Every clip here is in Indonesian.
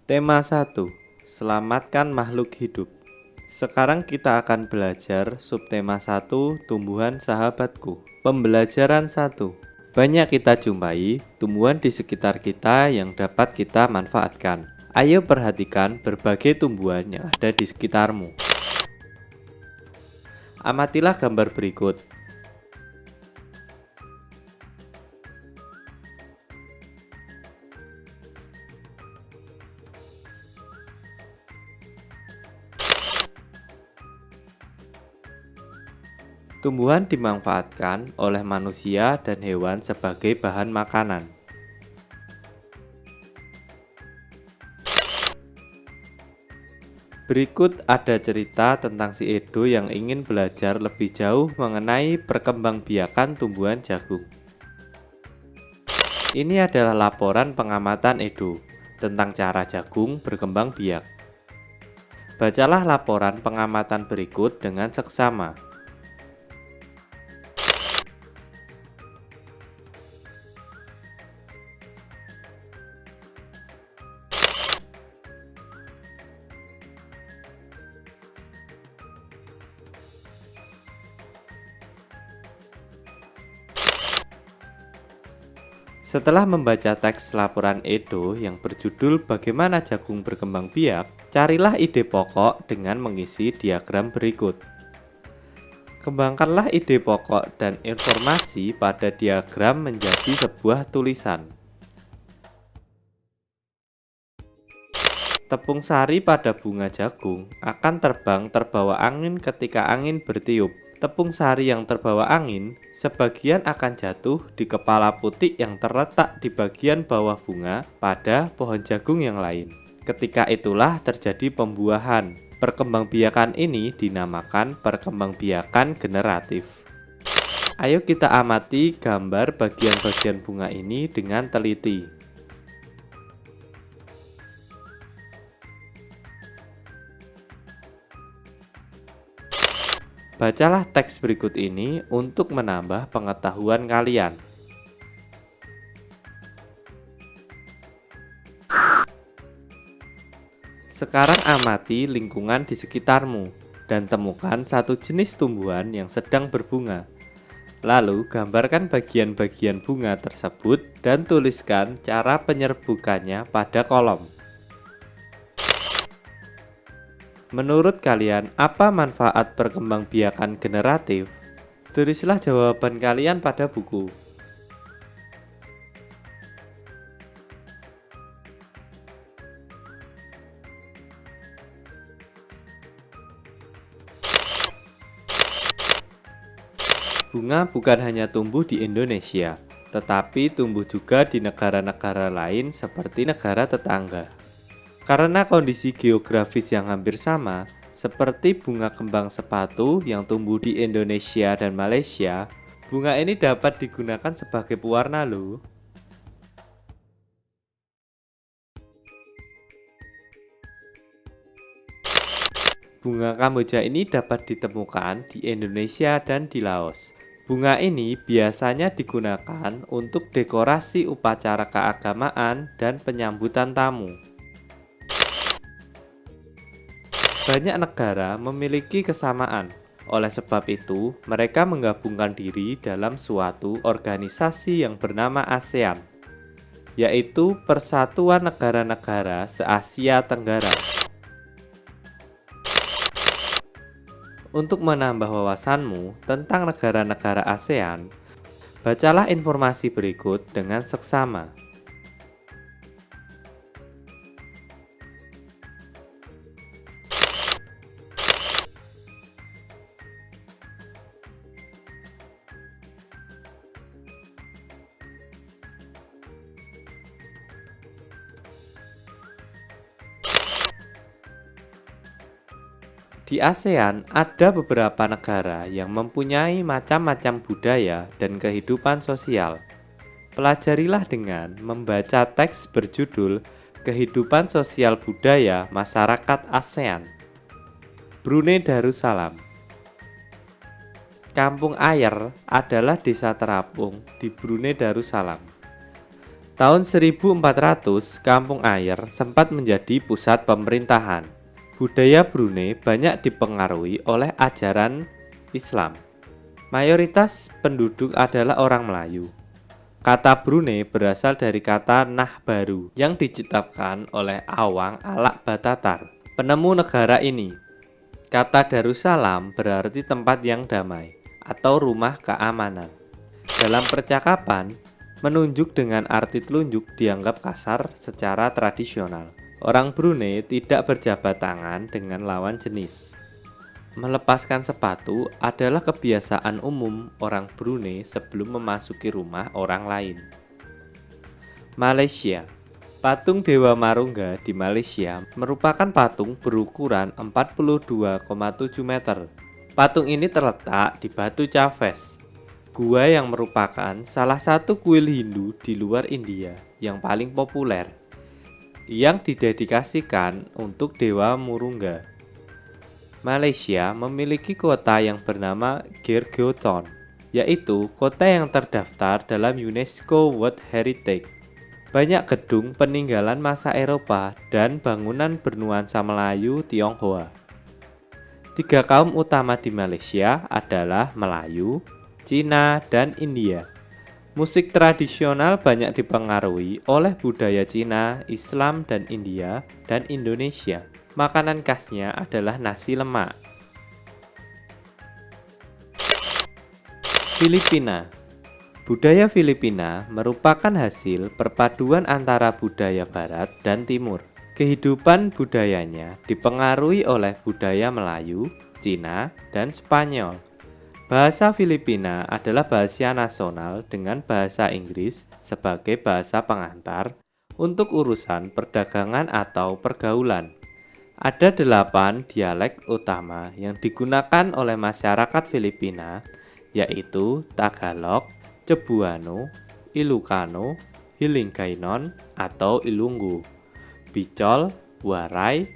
Tema 1. Selamatkan makhluk hidup. Sekarang kita akan belajar subtema 1, tumbuhan sahabatku. Pembelajaran 1. Banyak kita jumpai tumbuhan di sekitar kita yang dapat kita manfaatkan. Ayo perhatikan berbagai tumbuhan yang ada di sekitarmu. Amatilah gambar berikut. Tumbuhan dimanfaatkan oleh manusia dan hewan sebagai bahan makanan. Berikut ada cerita tentang si Edo yang ingin belajar lebih jauh mengenai perkembangbiakan tumbuhan jagung. Ini adalah laporan pengamatan Edo tentang cara jagung berkembang biak. Bacalah laporan pengamatan berikut dengan seksama. Setelah membaca teks laporan Edo yang berjudul Bagaimana Jagung Berkembang Biak, carilah ide pokok dengan mengisi diagram berikut. Kembangkanlah ide pokok dan informasi pada diagram menjadi sebuah tulisan. Tepung sari pada bunga jagung akan terbang terbawa angin ketika angin bertiup. Tepung sari yang terbawa angin, sebagian akan jatuh di kepala putik yang terletak di bagian bawah bunga pada pohon jagung yang lain. Ketika itulah terjadi pembuahan. Perkembangbiakan ini dinamakan perkembangbiakan generatif. Ayo kita amati gambar bagian-bagian bunga ini dengan teliti. Bacalah teks berikut ini untuk menambah pengetahuan kalian. Sekarang amati lingkungan di sekitarmu dan temukan satu jenis tumbuhan yang sedang berbunga. Lalu gambarkan bagian-bagian bunga tersebut dan tuliskan cara penyerbukannya pada kolom. Menurut kalian, apa manfaat perkembangbiakan generatif? Tulislah jawaban kalian pada buku. Bunga bukan hanya tumbuh di Indonesia, tetapi tumbuh juga di negara-negara lain seperti negara tetangga. Karena kondisi geografis yang hampir sama, seperti bunga kembang sepatu yang tumbuh di Indonesia dan Malaysia, bunga ini dapat digunakan sebagai pewarna loh. Bunga kamboja ini dapat ditemukan di Indonesia dan di Laos. Bunga ini biasanya digunakan untuk dekorasi upacara keagamaan dan penyambutan tamu. Banyak negara memiliki kesamaan. Oleh sebab itu, mereka menggabungkan diri dalam suatu organisasi yang bernama ASEAN, yaitu Persatuan Negara-Negara se-Asia Tenggara. Untuk menambah wawasanmu tentang negara-negara ASEAN, bacalah informasi berikut dengan seksama. Di ASEAN ada beberapa negara yang mempunyai macam-macam budaya dan kehidupan sosial. Pelajarilah dengan membaca teks berjudul Kehidupan Sosial Budaya Masyarakat ASEAN. Brunei Darussalam. Kampung Ayer adalah desa terapung di Brunei Darussalam. Tahun 1400, Kampung Ayer sempat menjadi pusat pemerintahan. Budaya Brunei banyak dipengaruhi oleh ajaran Islam. Mayoritas penduduk adalah orang Melayu. Kata Brunei berasal dari kata Nah Baru yang diciptakan oleh Awang Alak Batatar, penemu negara ini. Kata Darussalam berarti tempat yang damai atau rumah keamanan. Dalam percakapan, menunjuk dengan arti telunjuk dianggap kasar secara tradisional. Orang Brunei tidak berjabat tangan dengan lawan jenis. Melepaskan sepatu adalah kebiasaan umum orang Brunei sebelum memasuki rumah orang lain. Malaysia. Patung Dewa Marungga di Malaysia merupakan patung berukuran 42,7 meter. Patung ini terletak di Batu Chaves, gua yang merupakan salah satu kuil Hindu di luar India yang paling populer, yang didedikasikan untuk Dewa Murungga. Malaysia memiliki kota yang bernama Girgotton, yaitu kota yang terdaftar dalam UNESCO World Heritage. Banyak gedung peninggalan masa Eropa dan bangunan bernuansa Melayu Tionghoa. 3 kaum utama di Malaysia adalah Melayu, Cina, dan India. Musik tradisional banyak dipengaruhi oleh budaya Cina, Islam, dan India, dan Indonesia. Makanan khasnya adalah nasi lemak. Filipina. Budaya Filipina merupakan hasil perpaduan antara budaya Barat dan Timur. Kehidupan budayanya dipengaruhi oleh budaya Melayu, Cina, dan Spanyol. Bahasa Filipina adalah bahasa nasional dengan bahasa Inggris sebagai bahasa pengantar untuk urusan perdagangan atau pergaulan. Ada 8 dialek utama yang digunakan oleh masyarakat Filipina, yaitu Tagalog, Cebuano, Ilocano, Hiligaynon atau Ilunggu, Bicol, Waray,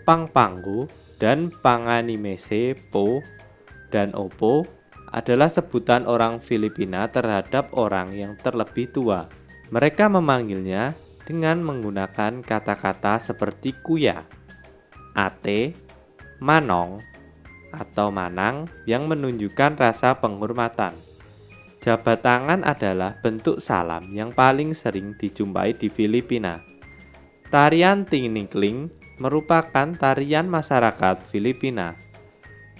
Pampanggo, dan Panganimese Po dan Opo adalah sebutan orang Filipina terhadap orang yang terlebih tua. Mereka memanggilnya dengan menggunakan kata-kata seperti kuya, ate, manong, atau manang yang menunjukkan rasa penghormatan. Jabat tangan adalah bentuk salam yang paling sering dijumpai di Filipina. Tarian Tiningling merupakan tarian masyarakat Filipina.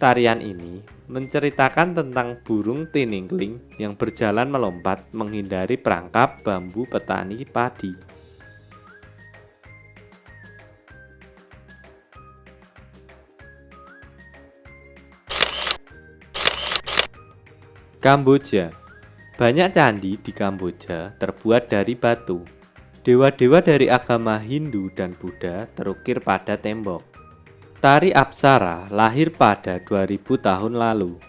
Tarian ini menceritakan tentang burung tiningling yang berjalan melompat menghindari perangkap bambu petani padi. Kamboja. Banyak candi di Kamboja terbuat dari batu. Dewa-dewa dari agama Hindu dan Buddha terukir pada tembok. Tari Apsara lahir pada 2000 tahun lalu.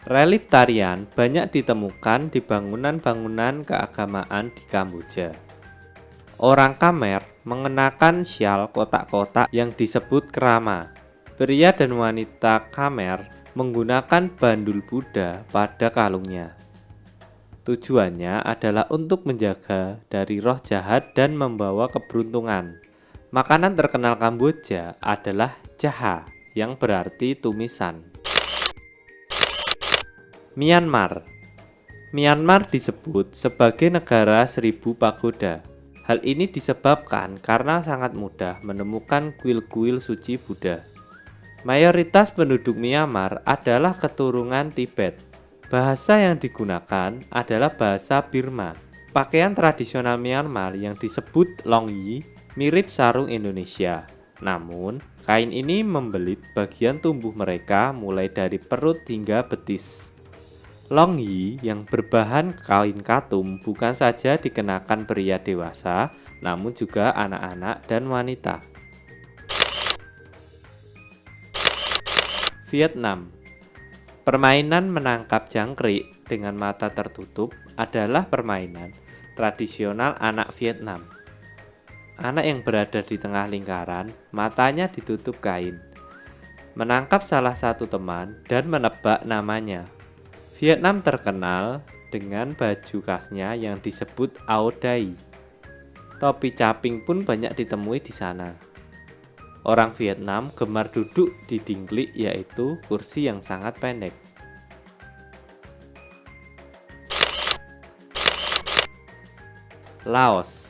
Relief tarian banyak ditemukan di bangunan-bangunan keagamaan di Kamboja. Orang Khmer mengenakan syal kotak-kotak yang disebut kerama. Pria dan wanita Khmer menggunakan bandul Buddha pada kalungnya. Tujuannya adalah untuk menjaga dari roh jahat dan membawa keberuntungan. Makanan terkenal Kamboja adalah jaha, yang berarti tumisan. Myanmar. Myanmar disebut sebagai negara 1000 pagoda. Hal ini disebabkan karena sangat mudah menemukan kuil-kuil suci Buddha. Mayoritas penduduk Myanmar adalah keturunan Tibet. Bahasa yang digunakan adalah bahasa Burma. Pakaian tradisional Myanmar yang disebut longyi mirip sarung Indonesia. Namun, kain ini membelit bagian tubuh mereka mulai dari perut hingga betis. Longyi yang berbahan kain katum bukan saja dikenakan pria dewasa, namun juga anak-anak dan wanita. Vietnam. Permainan menangkap jangkrik dengan mata tertutup adalah permainan tradisional anak Vietnam. Anak yang berada di tengah lingkaran, matanya ditutup kain, menangkap salah satu teman dan menebak namanya. Vietnam terkenal dengan baju khasnya yang disebut aodai. Topi caping pun banyak ditemui di sana. Orang Vietnam gemar duduk di dingklik, yaitu kursi yang sangat pendek. Laos.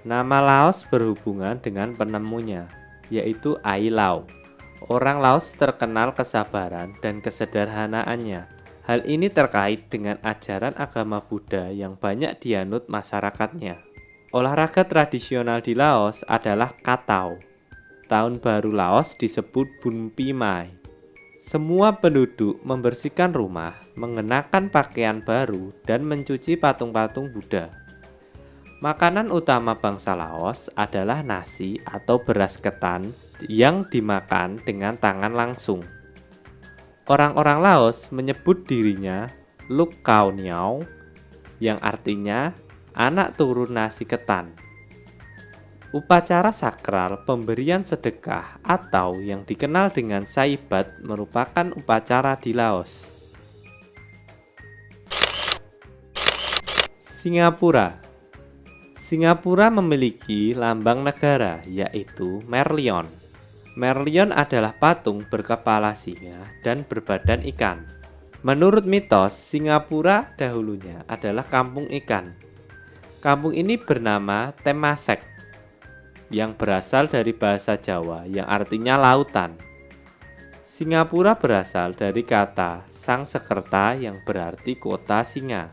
Nama Laos berhubungan dengan penemunya, yaitu Ai Lau. Orang Laos terkenal kesabaran dan kesederhanaannya. Hal ini terkait dengan ajaran agama Buddha yang banyak dianut masyarakatnya. Olahraga tradisional di Laos adalah Katau. Tahun baru Laos disebut Bun Pi Mai. Semua penduduk membersihkan rumah, mengenakan pakaian baru, dan mencuci patung-patung Buddha. Makanan utama bangsa Laos adalah nasi atau beras ketan yang dimakan dengan tangan langsung. Orang-orang Laos menyebut dirinya Luk Kao Niao, yang artinya anak turun nasi ketan. Upacara sakral pemberian sedekah atau yang dikenal dengan Saibat merupakan upacara di Laos. Singapura. Singapura memiliki lambang negara, yaitu Merlion. Merlion adalah patung berkepala singa dan berbadan ikan. Menurut mitos, Singapura dahulunya adalah kampung ikan. Kampung ini bernama Temasek, yang berasal dari bahasa Jawa yang artinya lautan. Singapura berasal dari kata Sangsekerta yang berarti kota singa.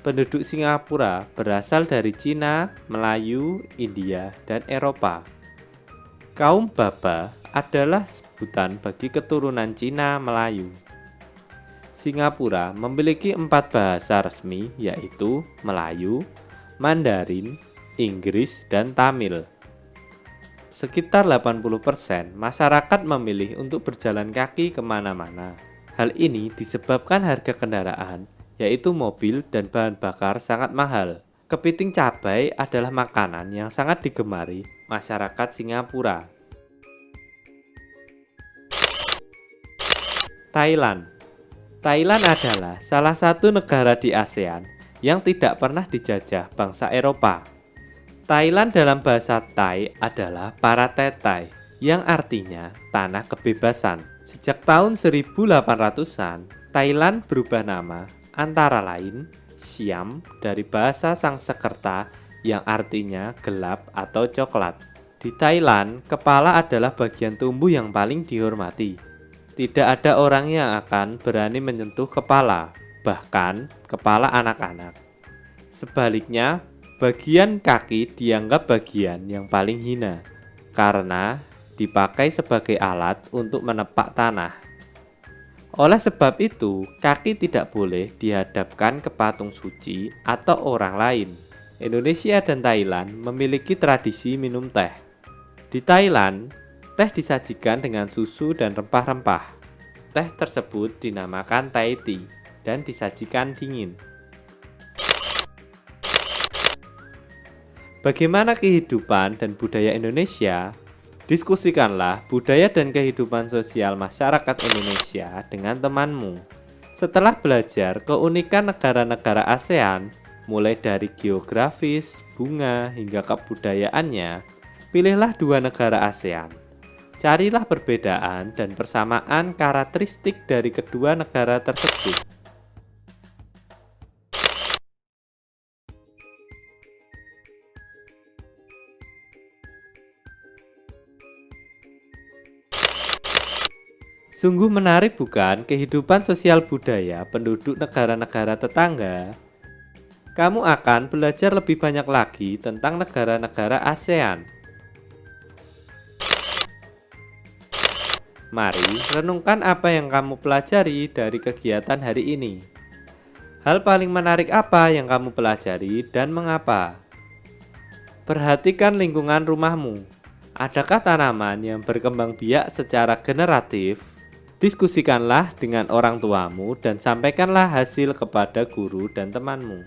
Penduduk Singapura berasal dari Cina, Melayu, India, dan Eropa. Kaum Baba adalah sebutan bagi keturunan Cina Melayu. Singapura memiliki 4 bahasa resmi, yaitu Melayu, Mandarin, Inggris, dan Tamil. Sekitar 80% masyarakat memilih untuk berjalan kaki kemana-mana. Hal ini disebabkan harga kendaraan, yaitu mobil dan bahan bakar sangat mahal. Kepiting cabai adalah makanan yang sangat digemari masyarakat Singapura. Thailand. Thailand adalah salah satu negara di ASEAN yang tidak pernah dijajah bangsa Eropa. Thailand dalam bahasa Thai adalah Paratetai, yang artinya tanah kebebasan. Sejak tahun 1800-an, Thailand berubah nama antara lain Siam dari bahasa Sangsekerta yang artinya gelap atau coklat. Di Thailand, kepala adalah bagian tubuh yang paling dihormati. Tidak ada orang yang akan berani menyentuh kepala, bahkan kepala anak-anak. Sebaliknya, bagian kaki dianggap bagian yang paling hina karena dipakai sebagai alat untuk menepak tanah. Oleh sebab itu, kaki tidak boleh dihadapkan ke patung suci atau orang lain. Indonesia dan Thailand memiliki tradisi minum teh. Di Thailand, teh disajikan dengan susu dan rempah-rempah. Teh tersebut dinamakan Thai tea dan disajikan dingin. Bagaimana kehidupan dan budaya Indonesia? Diskusikanlah budaya dan kehidupan sosial masyarakat Indonesia dengan temanmu. Setelah belajar keunikan negara-negara ASEAN, mulai dari geografis, bunga, hingga kebudayaannya, pilihlah 2 negara ASEAN. Carilah perbedaan dan persamaan karakteristik dari kedua negara tersebut. Sungguh menarik bukan kehidupan sosial budaya penduduk negara-negara tetangga? Kamu akan belajar lebih banyak lagi tentang negara-negara ASEAN. Mari renungkan apa yang kamu pelajari dari kegiatan hari ini. Hal paling menarik apa yang kamu pelajari dan mengapa? Perhatikan lingkungan rumahmu. Adakah tanaman yang berkembang biak secara generatif? Diskusikanlah dengan orang tuamu dan sampaikanlah hasil kepada guru dan temanmu.